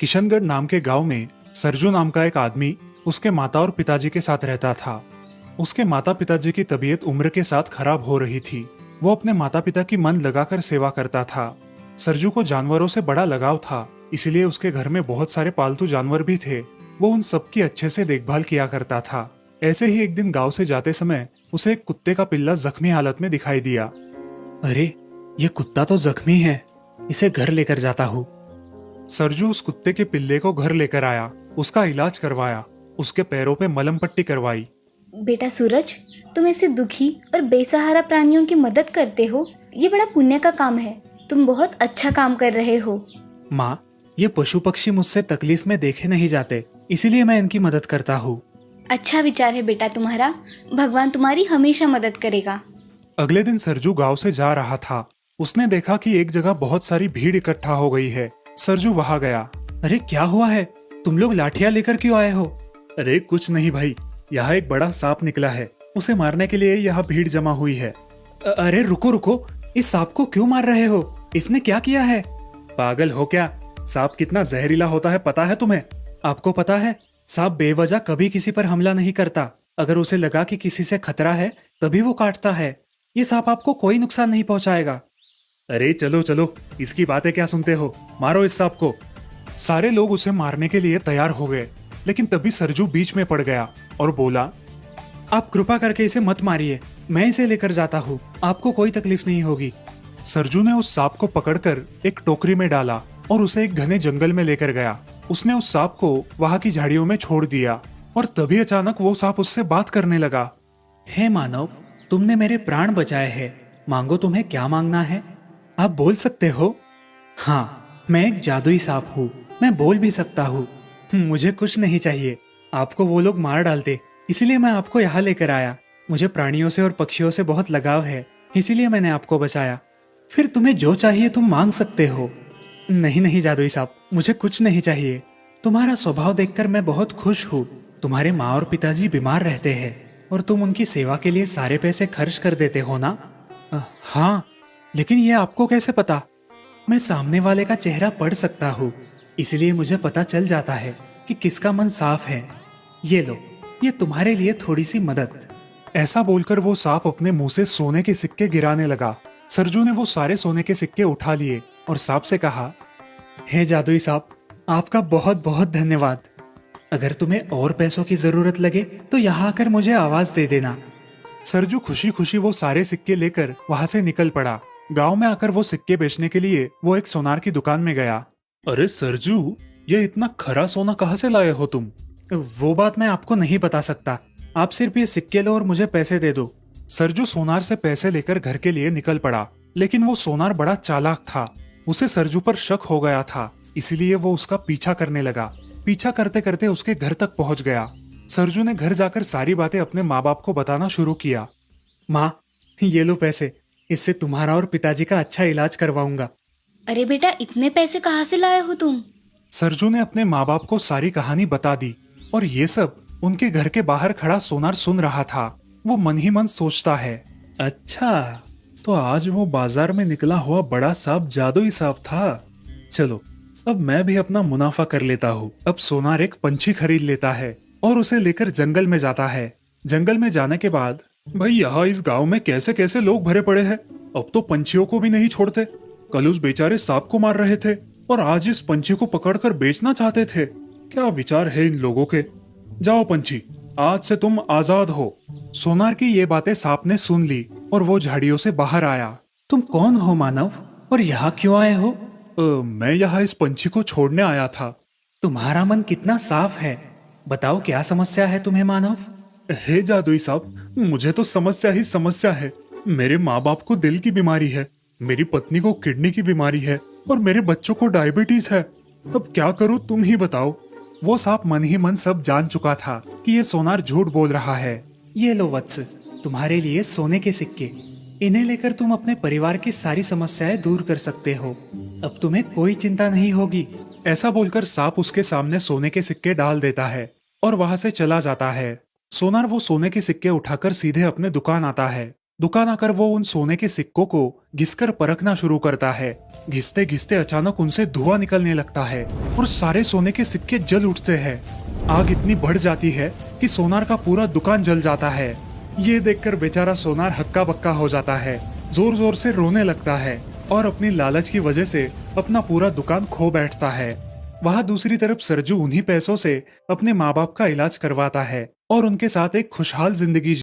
किशनगढ़ नाम के गांव में सरजू नाम का एक आदमी उसके माता और पिताजी के साथ रहता था। उसके माता पिताजी की तबीयत उम्र के साथ खराब हो रही थी। वो अपने माता पिता की मन लगाकर सेवा करता था। सरजू को जानवरों से बड़ा लगाव था, इसलिए उसके घर में बहुत सारे पालतू जानवर भी थे। वो उन सबकी अच्छे से देखभाल किया करता था। ऐसे ही एक दिन गांव से जाते समय उसे एक कुत्ते का पिल्ला जख्मी हालत में दिखाई दिया। अरे, ये कुत्ता तो जख्मी है, इसे घर लेकर जाता हूँ। सरजू उस कुत्ते के पिल्ले को घर लेकर आया, उसका इलाज करवाया, उसके पैरों पे मलम पट्टी करवाई। बेटा सूरज, तुम ऐसे दुखी और बेसहारा प्राणियों की मदद करते हो, ये बड़ा पुण्य का काम है। तुम बहुत अच्छा काम कर रहे हो। माँ, ये पशु पक्षी मुझसे तकलीफ में देखे नहीं जाते, इसीलिए मैं इनकी मदद करता हूँ। अच्छा विचार है बेटा तुम्हारा। भगवान तुम्हारी हमेशा मदद करेगा। अगले दिन सरजू गांव से जा रहा था। उसने देखा कि एक जगह बहुत सारी भीड़ इकट्ठा हो गई है। सरजू वहां गया। अरे, क्या हुआ है? तुम लोग लाठियां लेकर क्यों आए हो? अरे कुछ नहीं भाई, यहाँ एक बड़ा सांप निकला है, उसे मारने के लिए यहाँ भीड़ जमा हुई है। अरे रुको रुको, इस सांप को क्यों मार रहे हो? इसने क्या किया है? पागल हो क्या? सांप कितना जहरीला होता है पता है तुम्हें? आपको पता है, सांप बेवजह कभी किसी पर हमला नहीं करता। अगर उसे लगा कि किसी से खतरा है तभी वो काटता है। ये सांप आपको कोई नुकसान नहीं पहुंचाएगा। अरे चलो चलो, इसकी बातें क्या सुनते हो, मारो इस सांप को। सारे लोग उसे मारने के लिए तैयार हो गए, लेकिन तभी सरजू बीच में पड़ गया और बोला, आप कृपा करके इसे मत मारिए, मैं इसे लेकर जाता हूँ, आपको कोई तकलीफ नहीं होगी। सरजू ने उस सांप को पकड़कर एक टोकरी में डाला और उसे एक घने जंगल में लेकर गया। उसने उस सांप को वहां की झाड़ियों में छोड़ दिया और तभी अचानक वो सांप उससे बात करने लगा। हे मानव, तुमने मेरे प्राण बचाए हैं, मांगो तुम्हें क्या मांगना है। आप बोल सकते हो? हाँ, मैं एक जादुई सांप हूँ, मैं बोल भी सकता हूँ। मुझे कुछ नहीं चाहिए, आपको वो लोग मार डालते, इसीलिए मैं आपको यहाँ लेकर आया। मुझे प्राणियों से और पक्षियों से बहुत लगाव है, इसीलिए मैंने आपको बचाया। फिर तुम्हें जो चाहिए तुम मांग सकते हो। नहीं नहीं जादुई सांप, मुझे कुछ नहीं चाहिए। तुम्हारा स्वभाव देखकर मैं बहुत खुश हूँ। तुम्हारे माँ और पिताजी बीमार रहते हैं और तुम उनकी सेवा के लिए सारे पैसे खर्च कर देते हो ना? हाँ, लेकिन ये आपको कैसे पता? मैं सामने वाले का चेहरा पढ़ सकता हूँ, इसलिए मुझे पता चल जाता है कि किसका मन साफ है। ये लो, ये तुम्हारे लिए थोड़ी सी मदद। ऐसा बोलकर वो सांप अपने मुंह से सोने के सिक्के गिराने लगा। सरजू ने वो सारे सोने के सिक्के उठा लिए और सांप से कहा, हे जादुई सांप, आपका बहुत बहुत धन्यवाद। अगर तुम्हें और पैसों की जरूरत लगे तो यहाँ आकर मुझे आवाज दे देना। सरजू खुशी खुशी वो सारे सिक्के लेकर वहां से निकल पड़ा। गांव में आकर वो सिक्के बेचने के लिए वो एक सोनार की दुकान में गया। अरे सरजू, ये इतना खरा सोना कहाँ से लाए हो तुम? वो बात मैं आपको नहीं बता सकता, आप सिर्फ ये सिक्के लो और मुझे पैसे दे दो। सरजू सोनार से पैसे लेकर घर के लिए निकल पड़ा, लेकिन वो सोनार बड़ा चालाक था। उसे सरजू पर शक हो गया था, इसलिए वो उसका पीछा करने लगा। पीछा करते करते उसके घर तक पहुंच गया। सरजू ने घर जाकर सारी बातें अपने माँ बाप को बताना शुरू किया। माँ, ये लो पैसे, इससे तुम्हारा और पिताजी का अच्छा इलाज करवाऊंगा। अरे बेटा, इतने पैसे कहाँ से लाए हो तुम? सरजू ने अपने माँ बाप को सारी कहानी बता दी और ये सब उनके घर के बाहर खड़ा सोनार सुन रहा था। वो मन ही मन सोचता है, अच्छा तो आज वो बाजार में निकला हुआ बड़ा सांप जादुई सांप था। चलो अब मैं भी अपना मुनाफा कर लेता हूँ। अब सोनार एक पंछी खरीद लेता है और उसे लेकर जंगल में जाता है। जंगल में जाने के बाद, भाई यहाँ इस गांव में कैसे कैसे लोग भरे पड़े हैं। अब तो पंछियों को भी नहीं छोड़ते। कल उस बेचारे सांप को मार रहे थे और आज इस पंछी को पकड़कर बेचना चाहते थे। क्या विचार है इन लोगों के। जाओ पंछी, आज से तुम आजाद हो। सोनार की ये बातें सांप ने सुन ली और वो झाड़ियों से बाहर आया। तुम कौन हो मानव, और यहाँ क्यों आए हो? मैं यहाँ इस पंछी को छोड़ने आया था। तुम्हारा मन कितना साफ है, बताओ क्या समस्या है तुम्हें मानव? हे जादुई सांप, मुझे तो समस्या ही समस्या है। मेरे माँ बाप को दिल की बीमारी है, मेरी पत्नी को किडनी की बीमारी है और मेरे बच्चों को डायबिटीज है। अब क्या करूँ तुम ही बताओ। वो सांप मन ही मन सब जान चुका था कि ये सोनार झूठ बोल रहा है। ये लो वत्स, तुम्हारे लिए सोने के सिक्के। इन्हें लेकर तुम अपने परिवार की सारी समस्याएं दूर कर सकते हो। अब तुम्हें कोई चिंता नहीं होगी। ऐसा बोलकर सांप उसके सामने सोने के सिक्के डाल देता है और वहां से चला जाता है। सोनार वो सोने के सिक्के उठाकर सीधे अपने दुकान आता है। दुकान आकर वो उन सोने के सिक्कों को घिसकर परखना शुरू करता है। घिसते घिसते अचानक उनसे धुआं निकलने लगता है और सारे सोने के सिक्के जल उठते हैं। आग इतनी बढ़ जाती है कि सोनार का पूरा दुकान जल जाता है। ये देखकर बेचारा सोनार हक्का बक्का हो जाता है, जोर जोर से रोने लगता है और अपनी लालच की वजह से अपना पूरा दुकान खो बैठता है। वहाँ दूसरी तरफ सरजू उन्हीं पैसों से अपने माँ बाप का इलाज करवाता है और उनके साथ एक खुशहाल जिंदगी